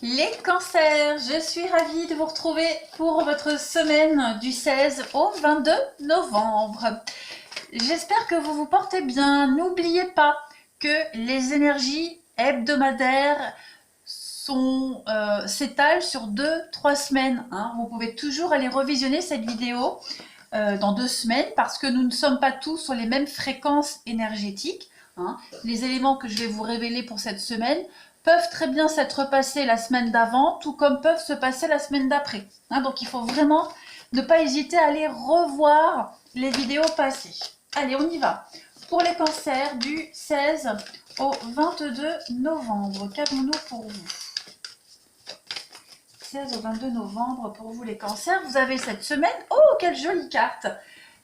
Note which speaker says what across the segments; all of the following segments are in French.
Speaker 1: Les cancers, je suis ravie de vous retrouver pour votre semaine du 16 au 22 novembre. J'espère que vous vous portez bien. N'oubliez pas que les énergies hebdomadaires s'étalent sur 2-3 semaines. Vous pouvez toujours aller revisionner cette vidéo dans 2 semaines parce que nous ne sommes pas tous sur les mêmes fréquences énergétiques. Les éléments que je vais vous révéler pour cette semaine peuvent très bien s'être passés la semaine d'avant, tout comme peuvent se passer la semaine d'après. Donc il faut vraiment ne pas hésiter à aller revoir les vidéos passées. Allez, on y va. Pour les cancers du 16 au 22 novembre, qu'avons-nous pour vous? 16 au 22 novembre pour vous les cancers, vous avez cette semaine, oh quelle jolie carte,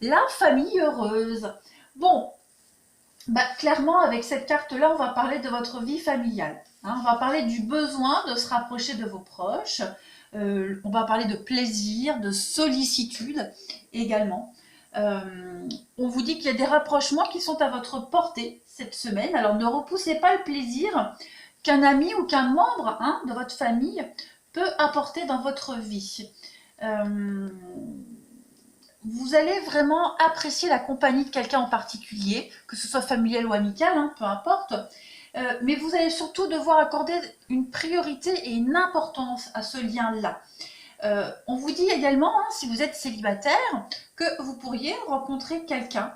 Speaker 1: la famille heureuse. Bon, clairement avec cette carte-là, on va parler de votre vie familiale. On va parler du besoin de se rapprocher de vos proches, on va parler de plaisir, de sollicitude également. On vous dit qu'il y a des rapprochements qui sont à votre portée cette semaine, alors ne repoussez pas le plaisir qu'un ami ou qu'un membre de votre famille peut apporter dans votre vie. Vous allez vraiment apprécier la compagnie de quelqu'un en particulier, que ce soit familial ou amical, peu importe. Mais vous allez surtout devoir accorder une priorité et une importance à ce lien-là. On vous dit également, si vous êtes célibataire, que vous pourriez rencontrer quelqu'un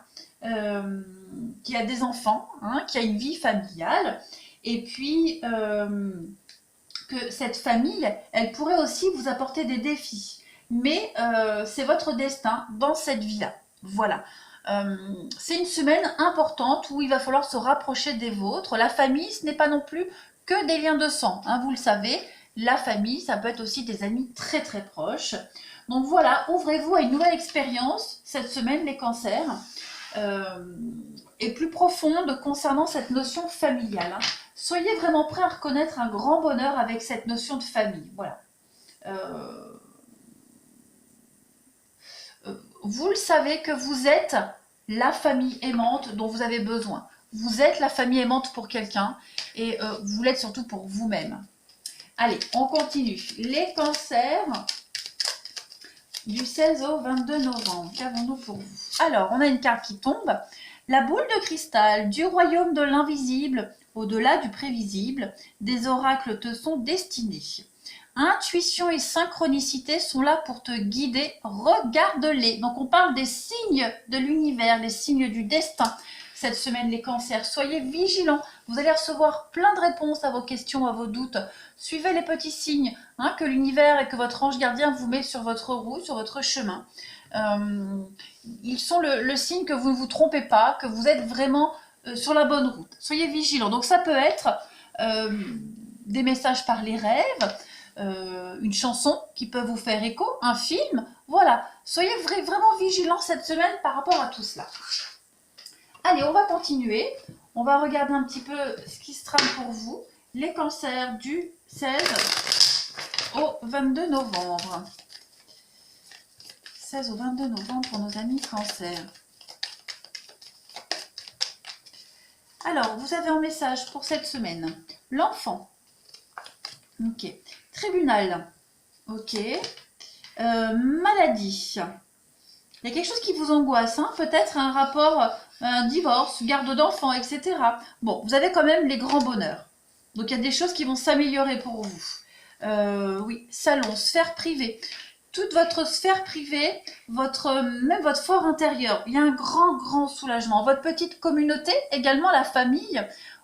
Speaker 1: qui a des enfants, qui a une vie familiale, et puis que cette famille, elle pourrait aussi vous apporter des défis. Mais c'est votre destin dans cette vie-là. Voilà. C'est une semaine importante où il va falloir se rapprocher des vôtres. La famille, ce n'est pas non plus que des liens de sang. Vous le savez, la famille, ça peut être aussi des amis très très proches. Donc voilà, ouvrez-vous à une nouvelle expérience cette semaine, les cancers, et plus profonde concernant cette notion familiale. Soyez vraiment prêts à reconnaître un grand bonheur avec cette notion de famille. Voilà. Vous le savez que vous êtes la famille aimante dont vous avez besoin. Vous êtes la famille aimante pour quelqu'un et vous l'êtes surtout pour vous-même. Allez, on continue. Les cancers du 16 au 22 novembre. Qu'avons-nous pour vous? Alors, on a une carte qui tombe. La boule de cristal du royaume de l'invisible, au-delà du prévisible, des oracles te sont destinés. Intuition et synchronicité sont là pour te guider, regarde-les. Donc on parle des signes de l'univers, les signes du destin. Cette semaine, les cancers, soyez vigilants. Vous allez recevoir plein de réponses à vos questions, à vos doutes. Suivez les petits signes que l'univers et que votre ange gardien vous met sur votre route, sur votre chemin. Ils sont le signe que vous ne vous trompez pas, que vous êtes vraiment sur la bonne route. Soyez vigilants. Donc ça peut être des messages par les rêves, une chanson qui peut vous faire écho, un film. Voilà, soyez vraiment vigilants cette semaine par rapport à tout cela. Allez, on va continuer. On va regarder un petit peu ce qui se trame pour vous. Les cancers du 16 au 22 novembre. 16 au 22 novembre pour nos amis cancers. Alors, vous avez un message pour cette semaine. L'enfant. Ok. Tribunal. Ok. Maladie. Il y a quelque chose qui vous angoisse, peut-être un rapport, un divorce, garde d'enfants, etc. Bon, vous avez quand même les grands bonheurs. Donc il y a des choses qui vont s'améliorer pour vous. Oui, salon, sphère privée. Toute votre sphère privée, même votre fort intérieur, il y a un grand soulagement. Votre petite communauté, également la famille,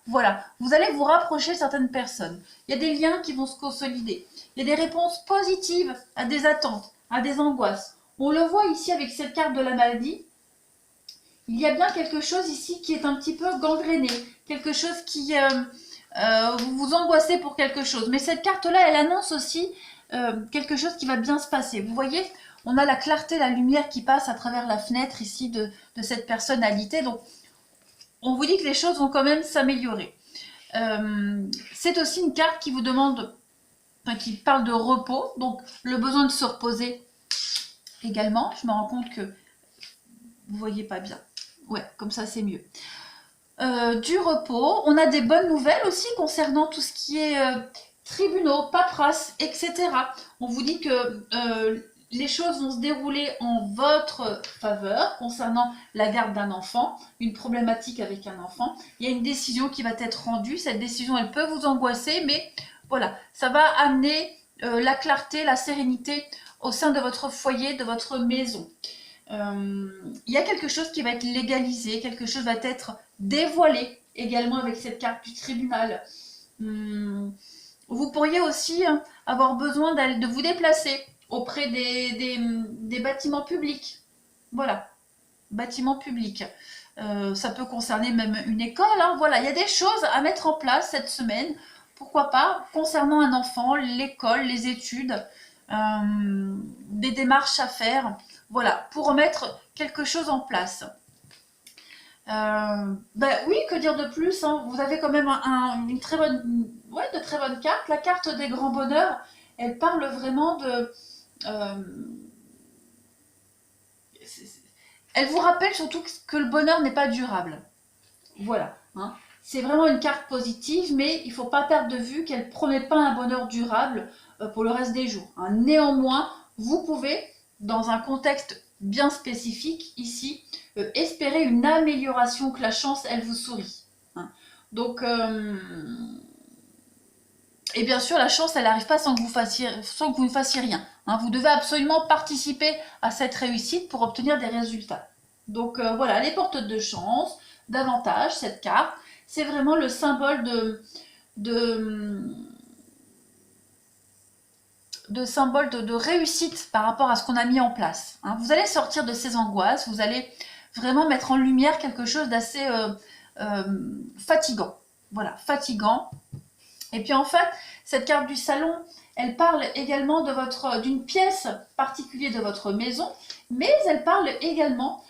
Speaker 1: voilà, vous allez vous rapprocher de certaines personnes. Il y a des liens qui vont se consolider. Il y a des réponses positives à des attentes, à des angoisses. On le voit ici avec cette carte de la maladie. Il y a bien quelque chose ici qui est un petit peu gangréné. Quelque chose qui... vous vous angoissez pour quelque chose. Mais cette carte-là, elle annonce aussi quelque chose qui va bien se passer. Vous voyez, on a la clarté, la lumière qui passe à travers la fenêtre ici de cette personnalité. Donc, on vous dit que les choses vont quand même s'améliorer. C'est aussi une carte qui vous demande, qui parle de repos, donc le besoin de se reposer également. Je me rends compte que vous voyez pas bien. Ouais, comme ça c'est mieux. Du repos. On a des bonnes nouvelles aussi concernant tout ce qui est tribunaux, paperasse, etc. On vous dit que les choses vont se dérouler en votre faveur concernant la garde d'un enfant, une problématique avec un enfant. Il y a une décision qui va être rendue. Cette décision, elle peut vous angoisser, mais voilà, ça va amener la clarté, la sérénité au sein de votre foyer, de votre maison. Il y a quelque chose qui va être légalisé, quelque chose va être dévoilé également avec cette carte du tribunal. Vous pourriez aussi avoir besoin de vous déplacer auprès des bâtiments publics. Voilà, bâtiments publics. Ça peut concerner même une école. Hein. Voilà, il y a des choses à mettre en place cette semaine. Pourquoi pas, concernant un enfant, l'école, les études, des démarches à faire. Voilà, pour remettre quelque chose en place. Oui, que dire de plus hein. Vous avez quand même une très bonne, de très bonnes cartes. La carte des grands bonheurs, elle parle vraiment de... elle vous rappelle surtout que le bonheur n'est pas durable. Voilà. Hein. C'est vraiment une carte positive, mais il ne faut pas perdre de vue qu'elle ne promet pas un bonheur durable pour le reste des jours. Hein. Néanmoins, vous pouvez, dans un contexte bien spécifique ici, espérer une amélioration, que la chance, elle vous sourit. Hein. Donc, et bien sûr, la chance, elle n'arrive pas sans que vous ne fassiez rien. Hein. Vous devez absolument participer à cette réussite pour obtenir des résultats. Donc voilà, les porteurs de chance, davantage, cette carte, c'est vraiment le symbole de réussite par rapport à ce qu'on a mis en place. Hein. Vous allez sortir de ces angoisses, vous allez vraiment mettre en lumière quelque chose d'assez fatigant. Voilà, fatigant. Et puis en fait, cette carte du salon, elle parle également d'une pièce particulière de votre maison, mais elle parle également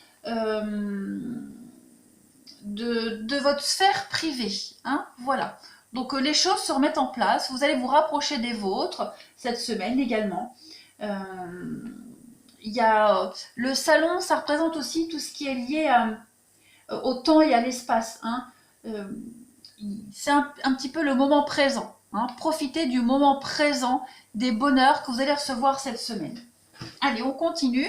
Speaker 1: de votre sphère privée. Hein, voilà. Donc les choses se remettent en place, vous allez vous rapprocher des vôtres cette semaine également. Il y a le salon, ça représente aussi tout ce qui est lié au temps et à l'espace. Hein. C'est un petit peu le moment présent. Hein. Profitez du moment présent, des bonheurs que vous allez recevoir cette semaine. Allez, on continue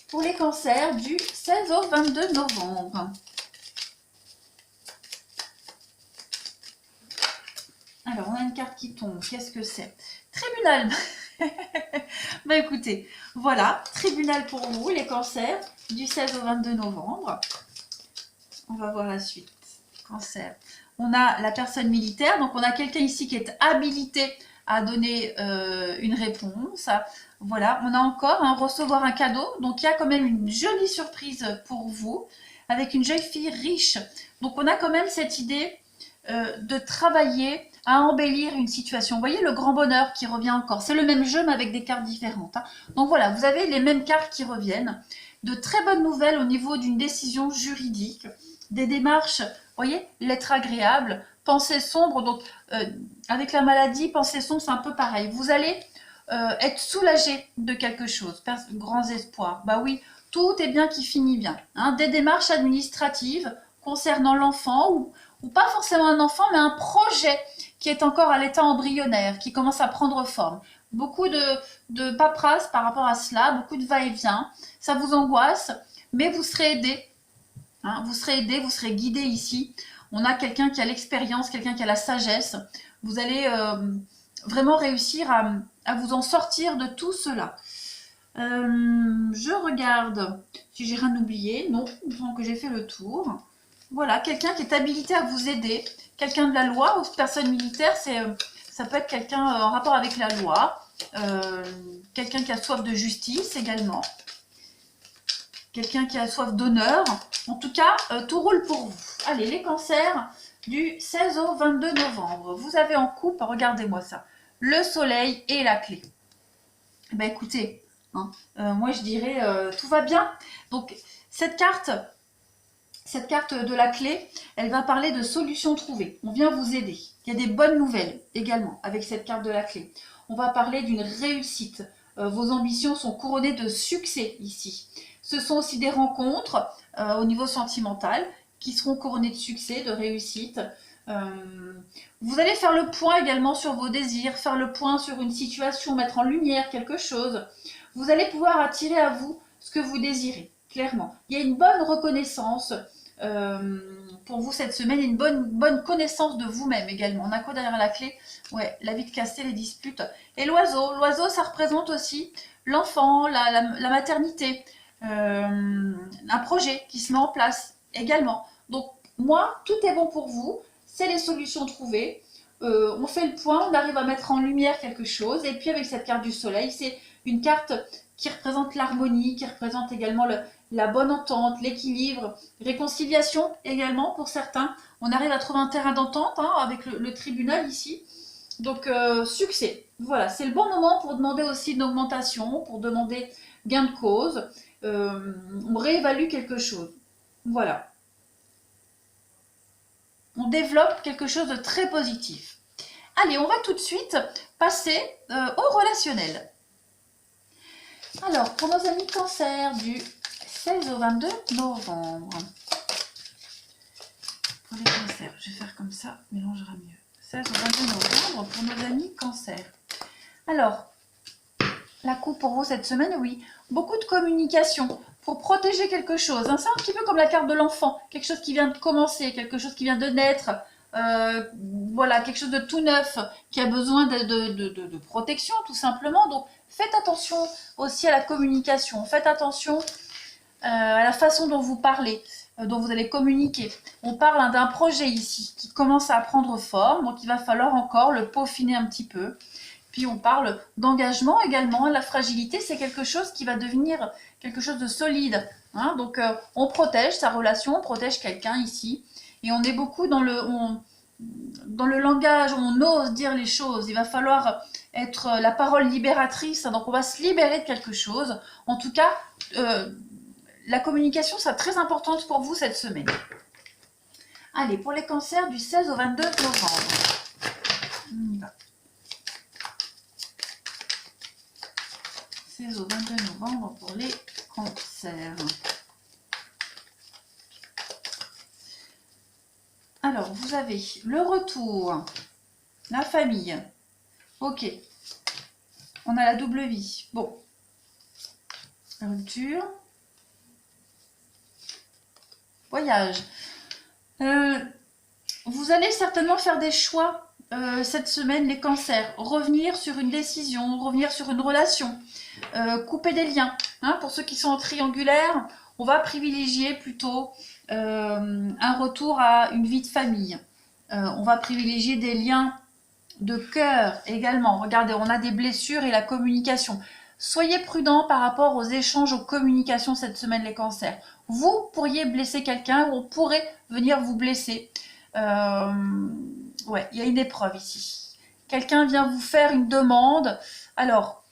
Speaker 1: pour les cancers du 16 au 22 novembre. Alors, on a une carte qui tombe. Qu'est-ce que c'est? Tribunal. Bah écoutez, voilà, tribunal pour vous, les cancers, du 16 au 22 novembre. On va voir la suite. Cancer. On a la personne militaire, donc on a quelqu'un ici qui est habilité à donner une réponse. Voilà, on a encore recevoir un cadeau, donc il y a quand même une jolie surprise pour vous, avec une jeune fille riche. Donc on a quand même cette idée de travailler à embellir une situation. Vous voyez le grand bonheur qui revient encore. C'est le même jeu mais avec des cartes différentes. Hein. Donc voilà, vous avez les mêmes cartes qui reviennent. De très bonnes nouvelles au niveau d'une décision juridique, des démarches, vous voyez, lettres agréables, pensées sombres. Donc avec la maladie, pensées sombres, c'est un peu pareil. Vous allez être soulagé de quelque chose, grands espoirs. Bah oui, tout est bien qui finit bien. Hein. Des démarches administratives concernant l'enfant ou pas forcément un enfant, mais un projet qui est encore à l'état embryonnaire, qui commence à prendre forme. Beaucoup de paperasse par rapport à cela, beaucoup de va-et-vient. Ça vous angoisse, mais vous serez aidé. Hein, vous serez aidé, vous serez guidé ici. On a quelqu'un qui a l'expérience, quelqu'un qui a la sagesse. Vous allez vraiment réussir à vous en sortir de tout cela. Je regarde si j'ai rien oublié. Non, je sens que j'ai fait le tour. Voilà, quelqu'un qui est habilité à vous aider, quelqu'un de la loi ou personne militaire, ça peut être quelqu'un en rapport avec la loi, quelqu'un qui a soif de justice également, quelqu'un qui a soif d'honneur. En tout cas, tout roule pour vous. Allez, les cancers du 16 au 22 novembre. Vous avez en coupe, regardez-moi ça, le soleil et la clé. Ben écoutez, hein, moi je dirais tout va bien. Donc cette carte de la clé, elle va parler de solutions trouvées. On vient vous aider. Il y a des bonnes nouvelles également avec cette carte de la clé. On va parler d'une réussite. Vos ambitions sont couronnées de succès ici. Ce sont aussi des rencontres au niveau sentimental qui seront couronnées de succès, de réussite. Vous allez faire le point également sur vos désirs, faire le point sur une situation, mettre en lumière quelque chose. Vous allez pouvoir attirer à vous ce que vous désirez, clairement. Il y a une bonne reconnaissance pour vous cette semaine, et une bonne connaissance de vous-même également. On a quoi derrière la clé? Ouais, la vie de casser, les disputes. Et l'oiseau, ça représente aussi l'enfant, la maternité, un projet qui se met en place également. Donc moi, tout est bon pour vous, c'est les solutions trouvées. On fait le point, on arrive à mettre en lumière quelque chose, et puis avec cette carte du soleil, c'est une carte qui représente l'harmonie, qui représente également la bonne entente, l'équilibre, réconciliation également pour certains. On arrive à trouver un terrain d'entente avec le tribunal ici. Donc succès. Voilà, c'est le bon moment pour demander aussi une augmentation, pour demander gain de cause. On réévalue quelque chose. Voilà. On développe quelque chose de très positif. Allez, on va tout de suite passer au relationnel. Alors, pour nos amis cancer du 16 au 22 novembre. Pour les cancers, je vais faire comme ça, mélangera mieux. 16 au 22 novembre pour nos amis cancer. Alors, la coupe pour vous cette semaine, oui. Beaucoup de communication pour protéger quelque chose. C'est un petit peu comme la carte de l'enfant. Quelque chose qui vient de commencer, quelque chose qui vient de naître. Voilà, quelque chose de tout neuf qui a besoin de protection tout simplement. Donc faites attention aussi à la communication, faites attention à la façon dont vous parlez, dont vous allez communiquer. On parle d'un projet ici qui commence à prendre forme, donc il va falloir encore le peaufiner un petit peu. Puis on parle d'engagement également. La fragilité, c'est quelque chose qui va devenir quelque chose de solide. Donc on protège sa relation, on protège quelqu'un ici. Et on est beaucoup dans le langage, on ose dire les choses. Il va falloir être la parole libératrice. Donc on va se libérer de quelque chose. En tout cas, la communication sera très importante pour vous cette semaine. Allez, pour les cancers du 16 au 22 novembre. On y va. 16 au 22 novembre pour les cancers. Alors, vous avez le retour, la famille. Ok. On a la double vie. Bon. La rupture. Voyage. Vous allez certainement faire des choix cette semaine, les cancers. Revenir sur une décision, revenir sur une relation. Couper des liens. Pour ceux qui sont en triangulaire, on va privilégier plutôt un retour à une vie de famille. On va privilégier des liens de cœur également. Regardez, on a des blessures et la communication. Soyez prudents par rapport aux échanges, aux communications cette semaine, les cancers. Vous pourriez blesser quelqu'un ou on pourrait venir vous blesser. Ouais, il y a une épreuve ici. Quelqu'un vient vous faire une demande. Alors,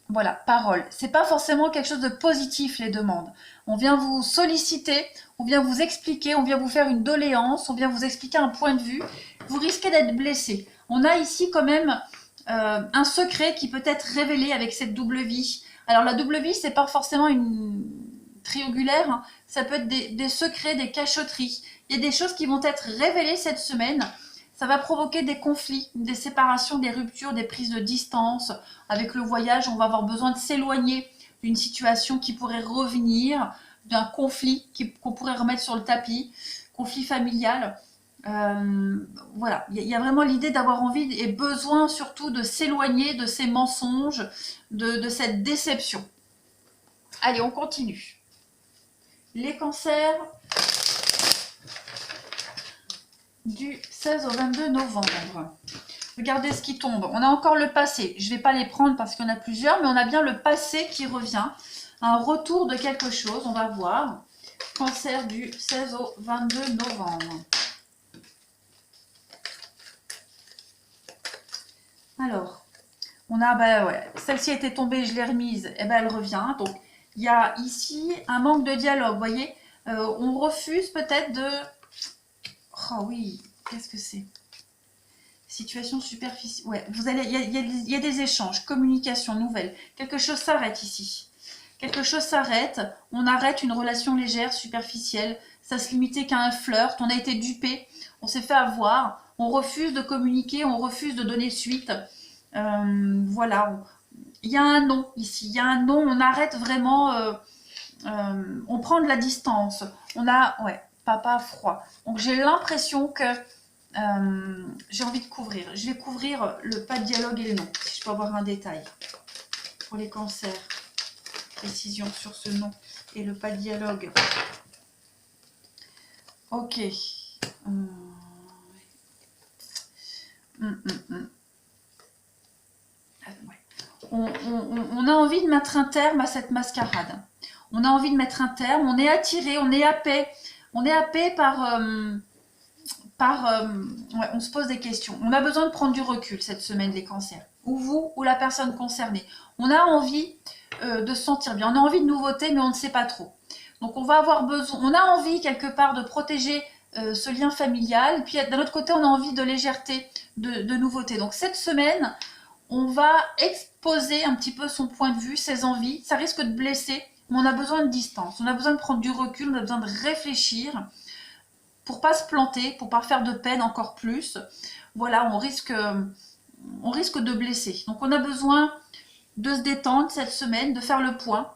Speaker 1: voilà, parole. C'est pas forcément quelque chose de positif, les demandes. On vient vous solliciter, on vient vous expliquer, on vient vous faire une doléance, on vient vous expliquer un point de vue. Vous risquez d'être blessé. On a ici quand même un secret qui peut être révélé avec cette double vie. Alors la double vie, c'est pas forcément une triangulaire, ça peut être des secrets, des cachotteries. Il y a des choses qui vont être révélées cette semaine. Ça va provoquer des conflits, des séparations, des ruptures, des prises de distance. Avec le voyage, on va avoir besoin de s'éloigner d'une situation qui pourrait revenir, d'un conflit qu'on pourrait remettre sur le tapis, conflit familial. Voilà, il y a vraiment l'idée d'avoir envie et besoin surtout de s'éloigner de ces mensonges, de cette déception. Allez, on continue. Les cancers du 16 au 22 novembre. Regardez ce qui tombe. On a encore le passé. Je ne vais pas les prendre parce qu'il y en a plusieurs, mais on a bien le passé qui revient. Un retour de quelque chose, on va voir. Cancer du 16 au 22 novembre. Alors, on a, ouais, celle-ci était tombée, je l'ai remise, et elle revient. Donc, il y a ici un manque de dialogue, vous voyez. On refuse peut-être de... Oh oui, qu'est-ce que c'est? Situation superficielle. Ouais, il y a des échanges, communication nouvelle. Quelque chose s'arrête ici. Quelque chose s'arrête. On arrête une relation légère, superficielle. ça se limitait qu'à un flirt, on a été dupé, on s'est fait avoir, on refuse de communiquer, on refuse de donner suite. Voilà, il y a un non ici, il y a un non, on arrête vraiment, on prend de la distance, on a, ouais, papa froid. Donc j'ai l'impression que j'ai envie de couvrir. Je vais couvrir le pas de dialogue et les non, si je peux avoir un détail pour les cancers. Précision sur ce non et le pas de dialogue. Ok. On a envie de mettre un terme à cette mascarade. On a envie de mettre un terme. On est attiré, on est happé. On est happé par... ouais, on se pose des questions. On a besoin de prendre du recul cette semaine, les cancers. Ou vous, ou la personne concernée. On a envie de se sentir bien. On a envie de nouveautés, mais on ne sait pas trop. Donc on va avoir besoin, on a envie quelque part de protéger ce lien familial. Puis d'un autre côté, on a envie de légèreté, de nouveauté. Donc cette semaine, on va exposer un petit peu son point de vue, ses envies. Ça risque de blesser, mais on a besoin de distance. On a besoin de prendre du recul, on a besoin de réfléchir pour pas se planter, pour pas faire de peine encore plus. Voilà, on risque de blesser. Donc on a besoin de se détendre cette semaine, de faire le point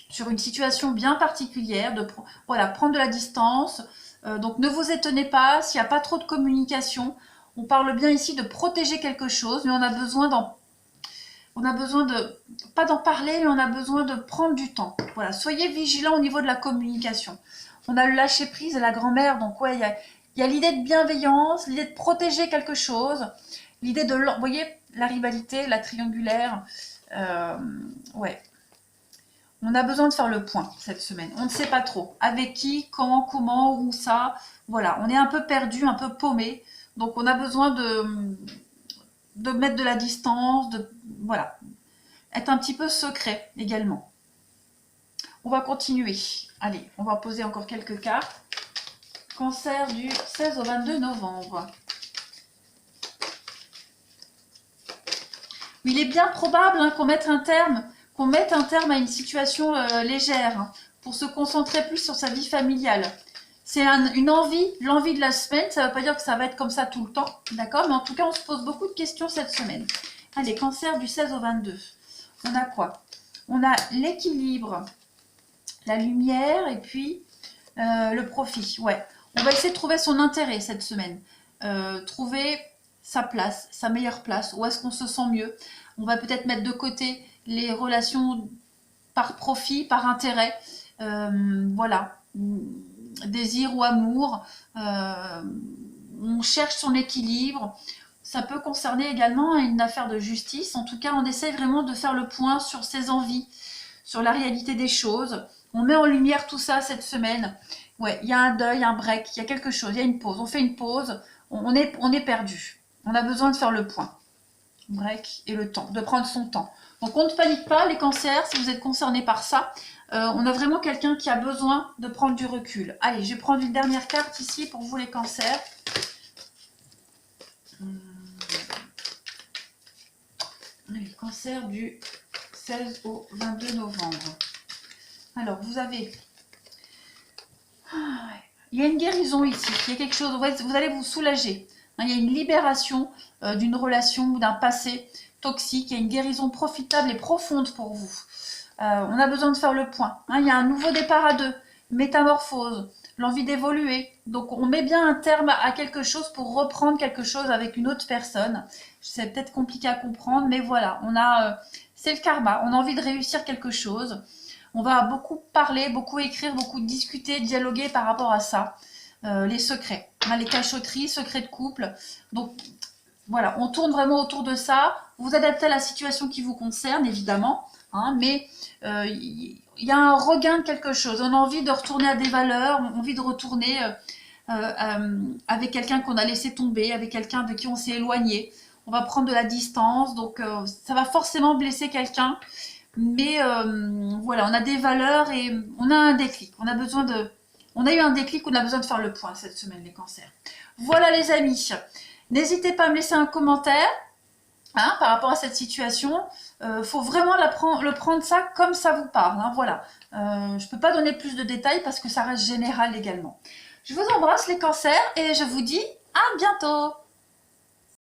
Speaker 1: sur une situation bien particulière, de voilà, prendre de la distance. Donc ne vous étonnez pas s'il n'y a pas trop de communication. On parle bien ici de protéger quelque chose, mais on a besoin de, pas d'en parler, mais on a besoin de prendre du temps. Voilà, soyez vigilants au niveau de la communication. On a le lâcher prise et la grand-mère, donc ouais, il y a l'idée de bienveillance, l'idée de protéger quelque chose, l'idée de, vous voyez, la rivalité, la triangulaire, ouais. On a besoin de faire le point cette semaine. On ne sait pas trop. Avec qui, quand, comment, où ça. Voilà, on est un peu perdu, un peu paumé. Donc on a besoin de mettre de la distance, de voilà, être un petit peu secret également. On va continuer. Allez, on va poser encore quelques cartes. Cancer du 16 au 22 novembre. Il est bien probable qu'on mette un terme à une situation légère, hein, pour se concentrer plus sur sa vie familiale. C'est une envie, l'envie de la semaine, ça ne veut pas dire que ça va être comme ça tout le temps, d'accord? Mais en tout cas, on se pose beaucoup de questions cette semaine. Allez, cancer du 16 au 22. On a quoi? On a l'équilibre, la lumière et puis le profit. Ouais, on va essayer de trouver son intérêt cette semaine. Trouver sa place, sa meilleure place, où est-ce qu'on se sent mieux. On va peut-être mettre de côté les relations par profit, par intérêt. Voilà, désir ou amour. On cherche son équilibre. Ça peut concerner également une affaire de justice. En tout cas, on essaie vraiment de faire le point sur ses envies, sur la réalité des choses. On met en lumière tout ça cette semaine. Ouais, il y a un deuil, un break, il y a quelque chose, il y a une pause. On fait une pause, on est perdu. On a besoin de faire le point. Break et le temps, de prendre son temps. Donc on ne panique pas, les cancers, si vous êtes concernés par ça. On a vraiment quelqu'un qui a besoin de prendre du recul. Allez, je vais prendre une dernière carte ici pour vous les cancers. Le cancer du 16 au 22 novembre. Alors, vous avez... il y a une guérison ici, il y a quelque chose, vous allez vous soulager. Il y a une libération d'une relation ou d'un passé toxique, il y a une guérison profitable et profonde pour vous. On a besoin de faire le point. Il y a un nouveau départ à deux, métamorphose, l'envie d'évoluer. Donc on met bien un terme à quelque chose pour reprendre quelque chose avec une autre personne. C'est peut-être compliqué à comprendre, mais voilà, c'est le karma. On a envie de réussir quelque chose. On va beaucoup parler, beaucoup écrire, beaucoup discuter, dialoguer par rapport à ça. Les secrets, les cachotteries, secrets de couple. Donc voilà, on tourne vraiment autour de ça. Vous adaptez à la situation qui vous concerne, évidemment, mais il y a un regain de quelque chose. On a envie de retourner à des valeurs, on a envie de retourner avec quelqu'un qu'on a laissé tomber, avec quelqu'un de qui on s'est éloigné. On va prendre de la distance, donc ça va forcément blesser quelqu'un. Mais voilà, on a des valeurs et on a un déclic. On a eu un déclic, on a besoin de faire le point cette semaine, les cancers. Voilà les amis. N'hésitez pas à me laisser un commentaire. hein, par rapport à cette situation. Faut vraiment le prendre ça comme ça vous parle. Hein, voilà. Je peux pas donner plus de détails parce que ça reste général également. Je vous embrasse les cancers et je vous dis à bientôt.